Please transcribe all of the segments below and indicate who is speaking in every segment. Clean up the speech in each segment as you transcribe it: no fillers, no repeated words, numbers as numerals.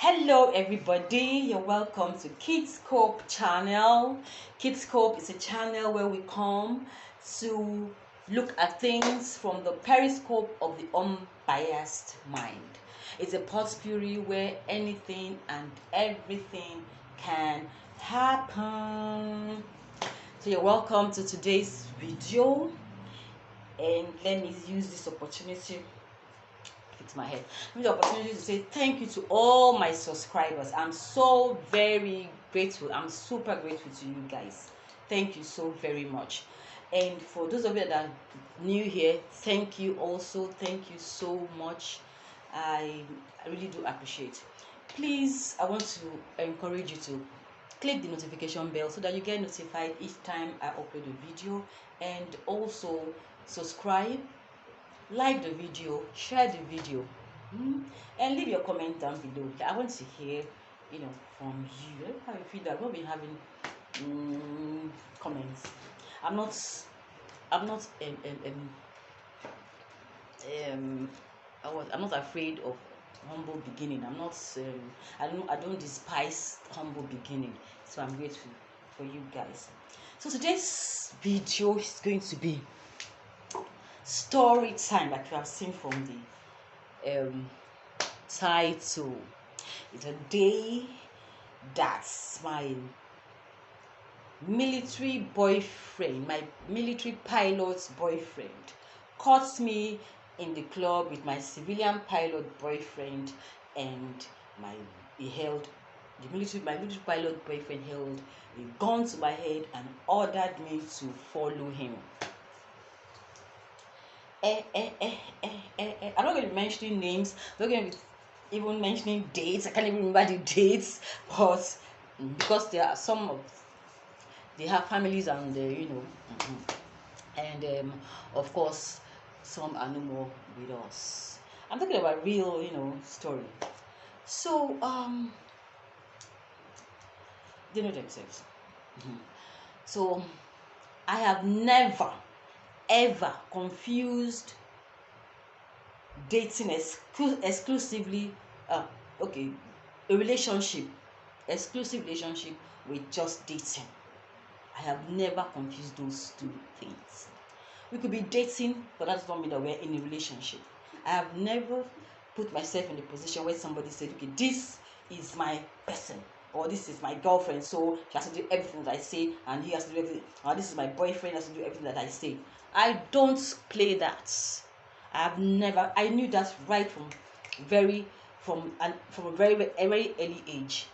Speaker 1: Hello everybody, you're welcome to Kidscope channel. Kidscope is a channel where we come to look at things from the periscope of the unbiased mind. It's a potpourri where anything and everything can happen. So you're welcome to today's video, and let me use this opportunity fix my head. Give me the opportunity to say thank you to all my subscribers. I'm so very grateful. I'm super grateful to you guys. Thank you so very much. And for those of you that are new here, thank you also. Thank you so much. I really do appreciate. Please, I want to encourage you to click the notification bell so that you get notified each time I upload a video, and also subscribe, like the video, share the video, and leave your comment down below. I want to hear, from you. I don't know how you feel that we've been having comments. I'm not I'm not afraid of humble beginning. I don't despise humble beginning. So I'm grateful for you guys. So today's video is going to be story time, like you have seen from the title. It's a day that my military boyfriend, my military pilot's boyfriend, caught me in the club with my civilian pilot boyfriend, and my military pilot boyfriend held a gun to my head and ordered me to follow him. I'm not going to be mentioning names. I'm not going to be even mentioning dates. I can't even remember the dates, but because there are they have families, and and of course some are no more with us. I'm talking about real, story. So they know themselves. So I have never ever confused dating exclusively okay a relationship exclusive relationship with just dating. I have never confused those two things. We could be dating, but that does not mean that we're in a relationship. I have never put myself in a position where somebody said, okay, this is my person, or this is my girlfriend, so she has to do everything that I say, and he has to do everything, or this is my boyfriend, has to do everything that I say. I don't play that. I knew that right from a very very early age.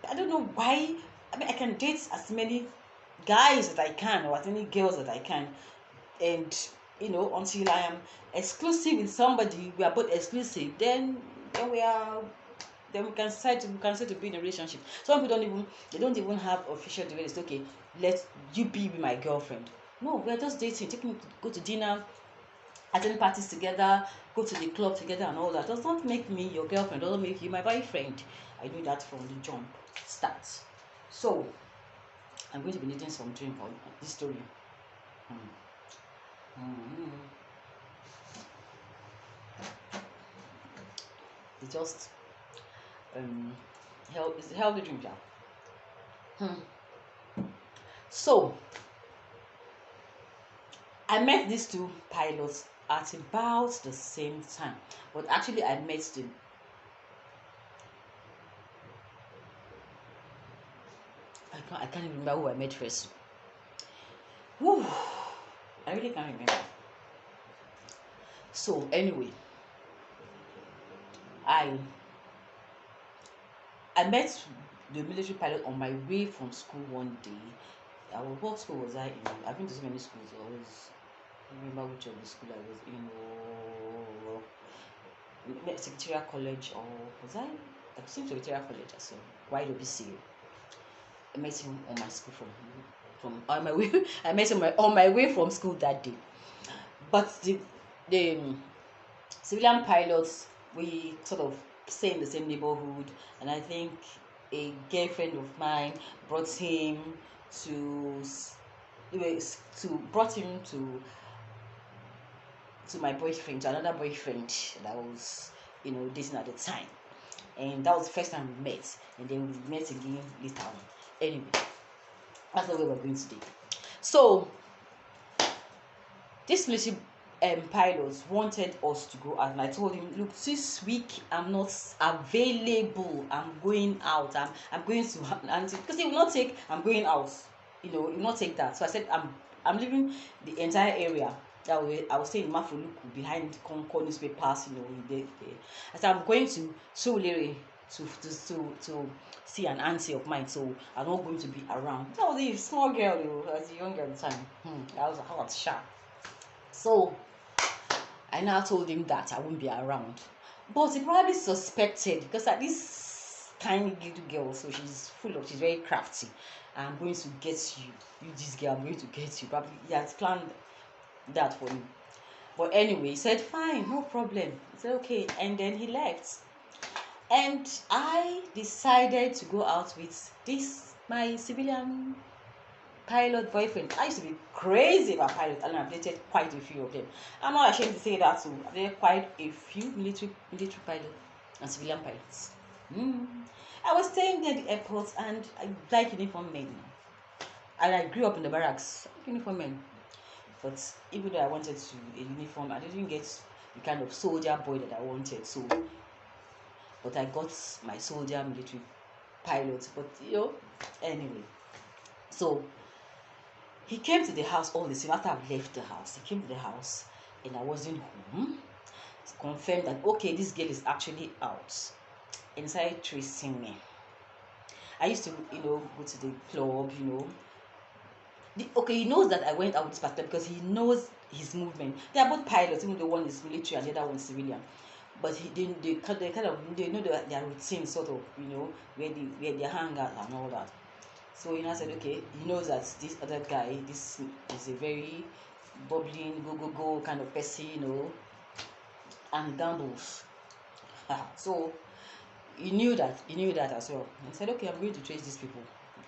Speaker 1: I don't know why. I mean, I can date as many guys that I can, or as many girls that I can, and until I am exclusive with somebody, we are both exclusive, then we can decide to be in a relationship. Some people don't even have official divorce. Okay, let you be with my girlfriend. No, we are just dating, taking to go to dinner, attend parties together, go to the club together, and all that. Does not make me your girlfriend, doesn't make you my boyfriend. I knew that from the jump start. So I'm going to be needing some drink on this story. It's just it's a healthy drink, yeah. So I met these two pilots at about the same time, but actually I met them. I can't even remember who I met first. Whew, I really can't remember. So anyway, I met the military pilot on my way from school one day. What school was I in? I've been to so many schools. I don't remember which of the school I was in. Secretariat College, or was I? I think Secretariat College as well. YWC. I met him on my school from on my way. I met him on my way from school that day. But the civilian pilots, we sort of stay in the same neighborhood, and I think a girlfriend of mine brought him to my boyfriend, to another boyfriend that I was dating at the time. and that was the first time we met, and then we met again later on. Anyway, that's not where we're going today. So this military pilot wanted us to go out, and I told him, look, this week I'm not available, I'm going out, I'm going to, and because he will not take I'm going out, he will not take that. So I said, I'm leaving the entire area that way. I was staying in Mafoluku behind Concord newspapers, I said, I'm going to Surulere to see an auntie of mine, so I'm not going to be around. That was a small girl, I was a young girl at the time. I was hot sharp. So I now told him that I won't be around, but he probably suspected, because at this tiny little girl, so she's very crafty. I'm going to get you this girl, I'm going to get you. Probably he had planned that for me. But anyway, he said fine, no problem. He said okay, and then he left. And I decided to go out with my civilian pilot boyfriend. I used to be crazy about pilots, and I've dated quite a few of them. I'm not ashamed to say that too. I've dated quite a few military pilots and civilian pilots. I was staying near the airport, and I like uniform men. And I grew up in the barracks, uniform men. But even though I wanted a uniform, I didn't get the kind of soldier boy that I wanted. So, but I got my soldier military pilot. But anyway, so he came to the house all the same. After I've left the house, he came to the house, and I wasn't home. He confirmed that okay, this girl is actually out, and started tracing me. I used to, go to the club, he knows that I went out with this pastor because he knows his movement. They are both pilots, even though one is military and the other one is civilian. But they kind of know their routine, sort of, where they hang out and all that. So I said, okay, he knows that this other guy, this is a very bubbling, go kind of person, and gambles. So he knew that as well. He said, okay, I'm going to trace these people.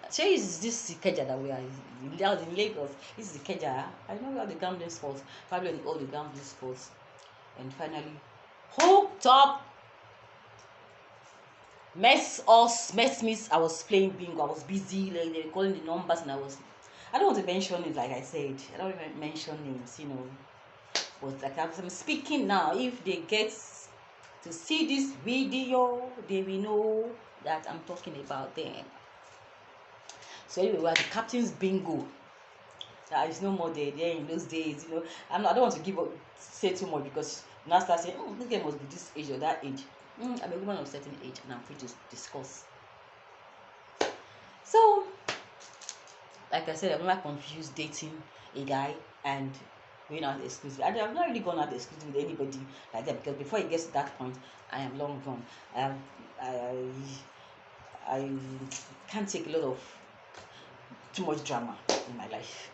Speaker 1: Say is this Ikeja that we are in Lagos? This is Ikeja. I know all the gambling spots, probably all the gambling spots, and finally hooked up. Mess me. I was playing bingo. I was busy. Like they were calling the numbers, and I don't want to mention it. Like I said, I don't even mention names. But like I'm speaking now. If they get to see this video, they will know that I'm talking about them. So anyway, we are the captain's bingo. There is no more there in those days. I don't want to say too much, because now start saying, oh, this game must be this age or that age. I'm a woman of a certain age, and I'm free to discuss. So, like I said, I've never confused dating a guy and going out exclusively. I've not really gone out exclusively with anybody like that, because before it gets to that point, I am long gone. I can't take a lot of too much drama in my life.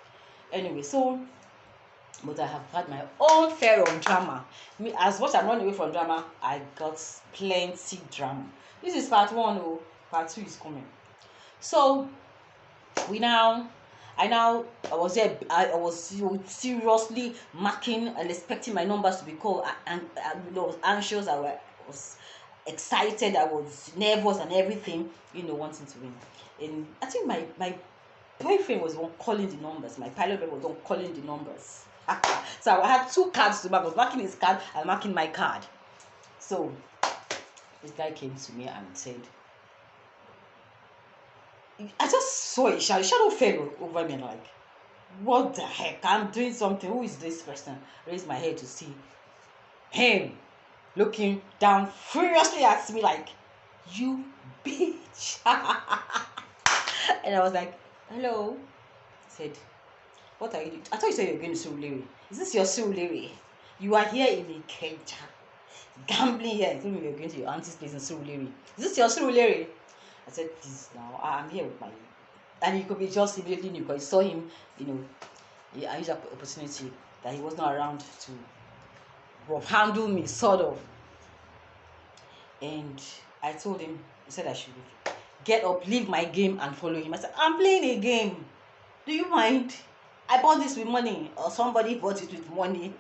Speaker 1: Anyway, but I have had my own fair of drama. As much as I'm running away from drama, I got plenty drama. This is part 1. Part 2 is coming. So I was there. I was seriously marking and expecting my numbers to be called, and I was anxious. I was excited. I was nervous and everything. Wanting to win. And I think my boyfriend was the one calling the numbers. My pilot was the one calling the numbers. So I had 2 cards to mark. I was marking his card and marking my card. So this guy came to me and said, I just saw a shadow fell over me, like, what the heck? I'm doing something. Who is this person? Raised my head to see him looking down furiously at me like, you bitch. And I was like, hello. He said, what are you doing? I thought you said you were going to Surulere. Is this your Surulere? You are here in Ikeja, gambling here. You told me you were going to your auntie's place in Surulere. Is this your Surulere? I said, please, now I'm here with my... And he could be just immediately knew, because he saw him, I used that opportunity that he was not around to handle me, sort of. And I told him, he said I should get up, leave my game, and follow him. I said, I'm playing a game. Do you mind? I bought this with money, or somebody bought it with money.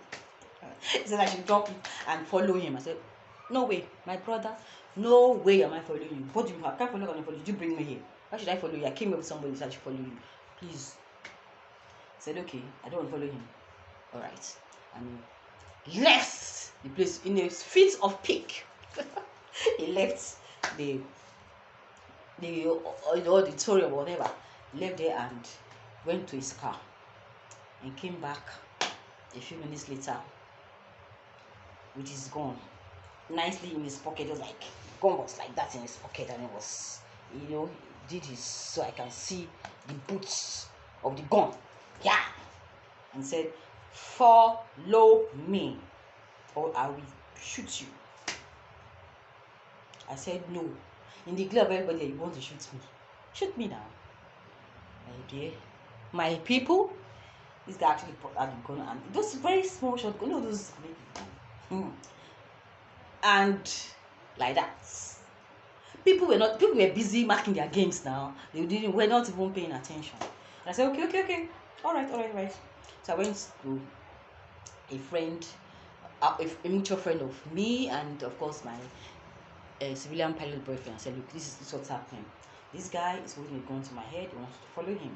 Speaker 1: He said I should drop it and follow him. I said, No way, my brother. No way am I following you. What do you have? I can't follow you. Did you bring me here? Why should I follow you? I came here with somebody that should follow you. Please. I said, okay, I don't want to follow him. Alright. And he left the place in a fit of pique. He left the auditorium or whatever. Left there and went to his car. And came back a few minutes later with his gun nicely in his pocket. It was like gun was like that in his pocket, and it was, he did his, so I can see the boots of the gun. Yeah. And said, follow me or I will shoot you. I said no. In the glare of everybody, you want to shoot me. Shoot me now. My dear. My people, this guy actually had the gun, and those very small shot gun, those and like that. People were busy marking their games now. Were not even paying attention. And I said, okay. All right. So I went to a friend, a mutual friend of me, and of course my civilian pilot boyfriend. I said, look, this is what's happening. This guy is holding a gun to my head. He wants to follow him.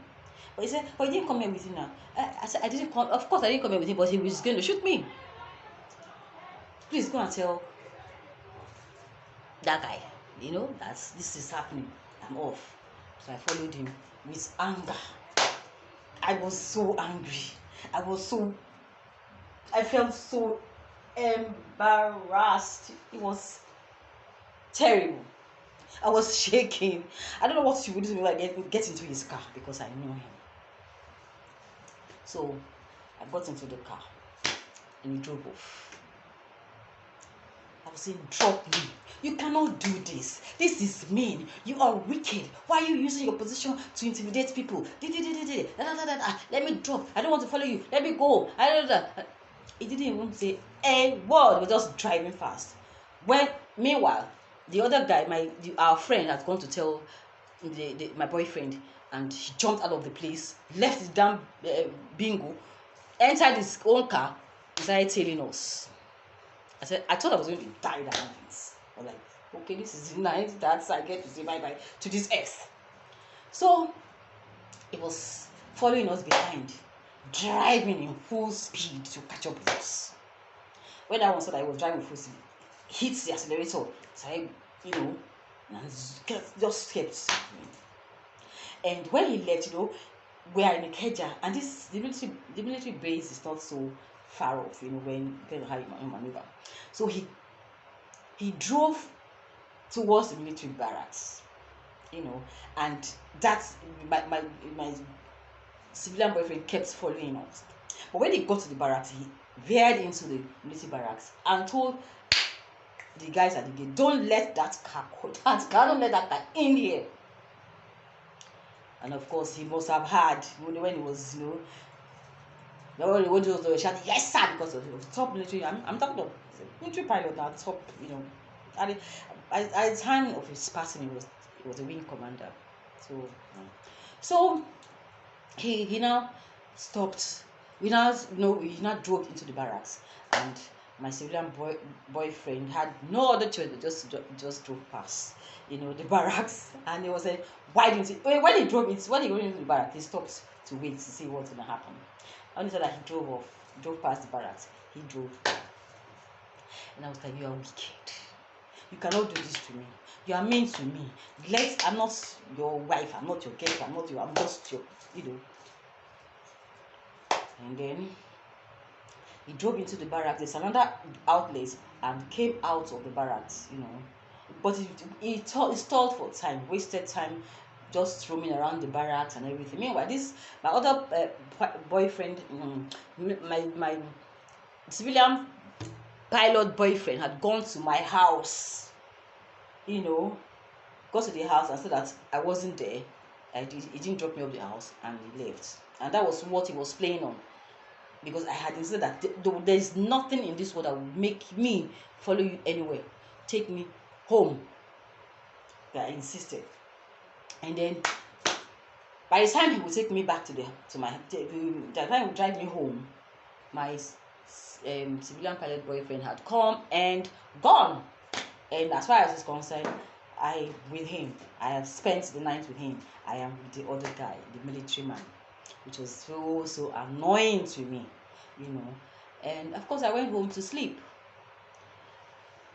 Speaker 1: But he said, but he didn't come here with him now. I said, I didn't come. Of course, I didn't come here with him, but he was going to shoot me. Please go and tell that guy, that this is happening. I'm off. So I followed him with anger. I was so angry. I felt so embarrassed. It was terrible. I was shaking. I don't know what she would do to me when I get into his car, because I knew him. So I got into the car and he drove off. I was saying, drop me. You cannot do this. This is mean. You are wicked. Why are you using your position to intimidate people? Let me drop. I don't want to follow you. Let me go. He didn't even say a word. He was just driving fast. Meanwhile, the other guy, our friend, had gone to tell my boyfriend, and he jumped out of the place, left his damn bingo, entered his own car, and started tailing us. I thought I was going to die that night. I was like, okay, this is the night that I get to say bye-bye to this earth. So it was following us behind, driving in full speed to catch up with us. When I was driving full speed, hit the accelerator, so and just kept. And when he left, we are in a Ikeja, and the military base is not so far off, when depending on how you maneuver. So he drove towards the military barracks, and that's my civilian boyfriend kept following us. But when he got to the barracks, he veered into the military barracks and told the guys at the gate, don't let that car don't let that car in here. And of course, he must have heard when he was, when he was shouting, yes sir, because of the top military. I'm talking about military pilot now, top, at the time of his passing, he was a wing commander. So he now stopped. He now drove into the barracks, and my civilian boyfriend had no other choice but just drove past, the barracks, and he was saying, why didn't he? When he went into the barracks, he stopped to wait to see what's gonna happen. Only so that he drove past the barracks. He drove, and I was like, you are wicked. You cannot do this to me. You are mean to me. I'm not your wife. I'm not your girl. I'm just your, And then he drove into the barracks. There's another outlet, and came out of the barracks, But he stalled for time, wasted time, just roaming around the barracks and everything. Meanwhile, my other boyfriend, my civilian pilot boyfriend, had gone to my house, got to the house and said that I wasn't there. He didn't drop me off the house, and he left. And that was what he was playing on, because I had insisted that there is nothing in this world that would make me follow you anywhere. Take me home. But I insisted. And then by the time he would take me back the time he would drive me home, my civilian pilot boyfriend had come and gone. And as far as is concerned, I have spent the night with him. I am with the other guy, the military man, which was so annoying to me, you know. And of course, I went home to sleep.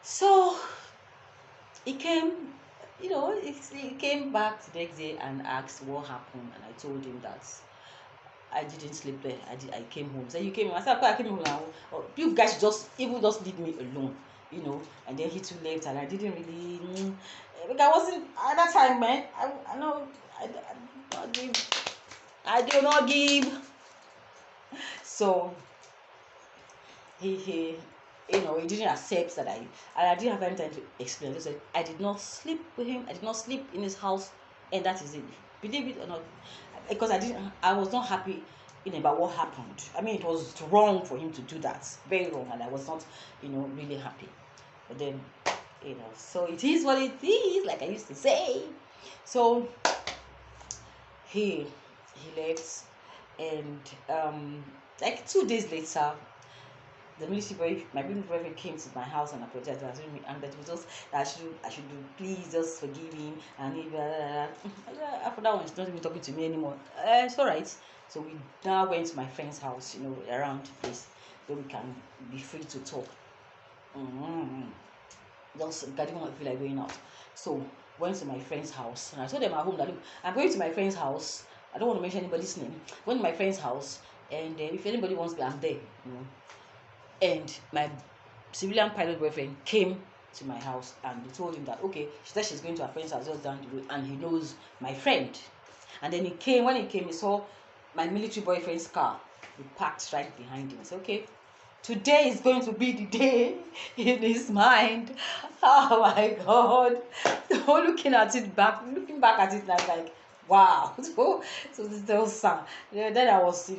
Speaker 1: So he came, he came back the next day and asked what happened, and I told him that I didn't sleep there. I came home. So you came home. I said, I came home now. Oh, you guys just leave me alone, And then he too left, and I didn't really. Because I wasn't at that time, man. I know I do not give. I do not give. So he he didn't accept that I didn't have any time to explain. He said I did not sleep with him. I did not sleep in his house, and that is it. Believe it or not, because I was not happy about what happened. I mean, it was wrong for him to do that, very wrong, and I was not really happy. But then so it is what it is, like I used to say. So he left, and like 2 days later, my military boyfriend came to my house and apologized, and that was just that I should do, please just forgive him, and he after that one he's not even talking to me anymore. It's all right. So we now went to my friend's house, around the place where we can be free to talk. Just I didn't want to feel like going out, so went to my friend's house, and I told them at home that, look, I'm going to my friend's house. I don't want to mention anybody's name. Went to my friend's house, and if anybody wants me, I'm there. And my civilian pilot boyfriend came to my house, and they told him that, okay, she said she's going to her friend's house just down the road, and he knows my friend. And then when he came, he saw my military boyfriend's car. He parked right behind him. I said, okay, today is going to be the day in his mind. Oh my God. So looking back at it, like wow. So this was song. Then I was,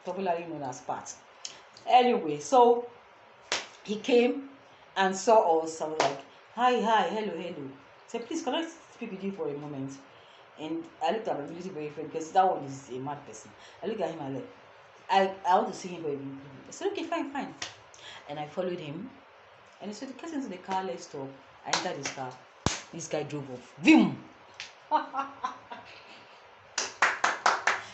Speaker 1: popularly known as Pat. Anyway, so he came and saw us. I was like, hi, hello. I said, please, can I speak with you for a moment? And I looked at my military boyfriend, because that one is a mad person. I looked at him and I want to see him for a minute. I said, okay, fine. And I followed him. And he said, get into the car, let's talk. I entered his car. This guy drove off. Vim!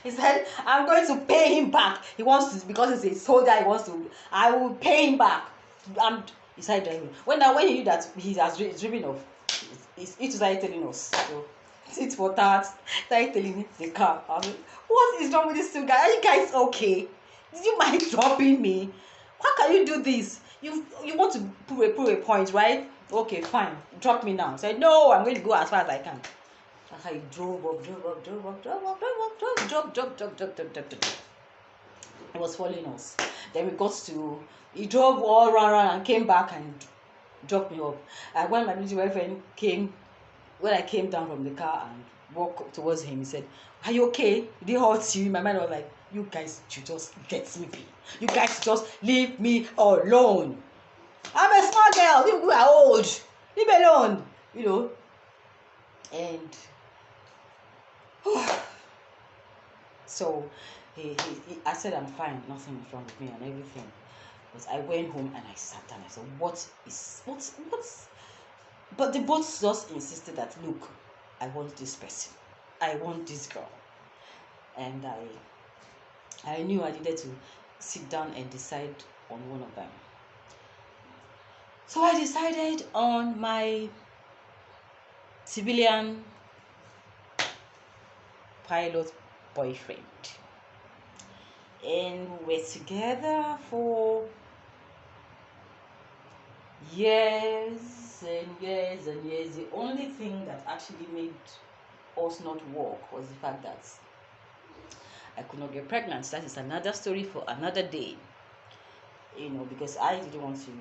Speaker 1: He said, I'm going to pay him back. He wants to, because he's a soldier, I will pay him back. He started driving. When he knew that he has driven off, he started telling us. So, sit for that. Started telling the car. I mean, what is wrong with this two guys? Are you guys okay? Did you mind dropping me? How can you do this? You want to prove a point, right? Okay, fine. Drop me now. Said, no, I'm going to go as far as I can. That's how he drove up. He was following us. Then he drove all around and came back and dropped me up. And when my military boyfriend came, when I came down from the car and walked towards him, he said, are you okay? Did it hurt you? My mind was like, you guys should just get me be. You guys just leave me alone. I'm a small girl. You are old. Leave me alone. And so I said, I'm fine, nothing is wrong with me and everything. But I went home and I sat down. I said, what's but the both just insisted that, look, I want this person, I want this girl. And I knew I needed to sit down and decide on one of them. So I decided on my civilian pilot boyfriend, and we're together for years and years and years. The only thing that actually made us not work was the fact that I could not get pregnant. That is another story for another day. Because I didn't want to,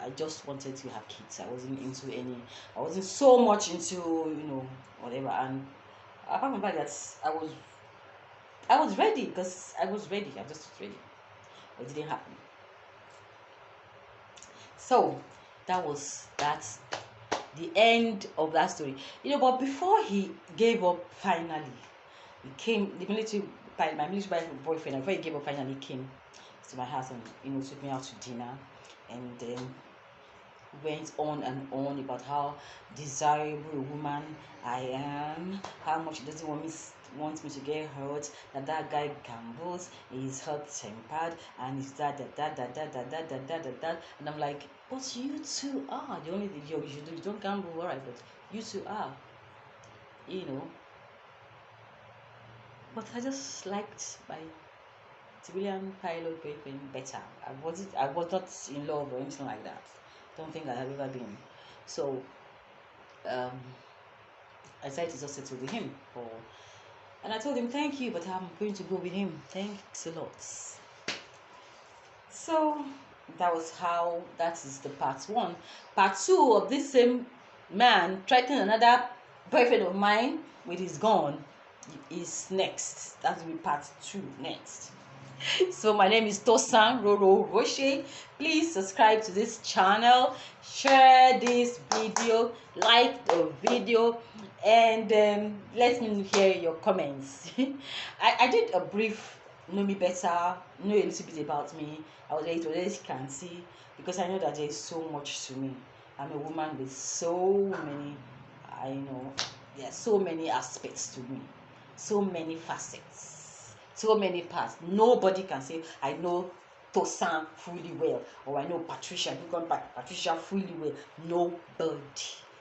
Speaker 1: I just wanted to have kids. I wasn't so much into, whatever. And apart from that, I was ready, because I was ready. I just was ready. But it didn't happen. So that's the end of that story. But before he gave up finally, my military boyfriend, before he gave up finally, came to my house and took me out to dinner. And then went on and on about how desirable a woman I am, how much he doesn't want me to get hurt, that guy gambles, he's hot tempered, and he's that, and I'm like, but you two are the only thing you don't gamble, alright, but you two are, you know. But I just liked my civilian pilot boyfriend better. I was not in love or anything like that. Don't think I have ever been. So um, I decided to just settle with him and I told him thank you, but I'm going to go with him. Thanks a lot. So that is the part one. Part two of this same man threatening another boyfriend of mine with his gun is next. That will be part two next. So my name is Tosan Roro-Oghoshe. Please subscribe to this channel, share this video, like the video, and let me hear your comments. I did a brief know me better, know a little bit about me. I was ready to let you can see, because I know that there is so much to me. I'm a woman with so many, I know there are so many aspects to me, so many facets, so many parts. Nobody can say I know Tosan fully well, or I know Patricia fully well. Nobody.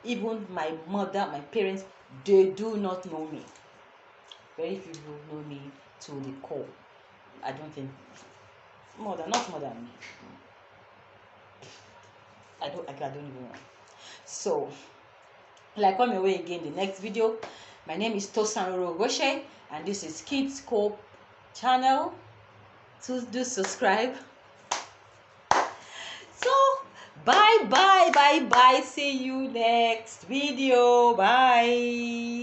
Speaker 1: Even my mother, my parents, they do not know me. Very few people know me to the core. I don't think not more than me. I don't even know. So, like, come your way again the next video. My name is Tosan Roro-Oghoshe, and this is Kids Cope channel. So do subscribe. So bye. See you next video. Bye.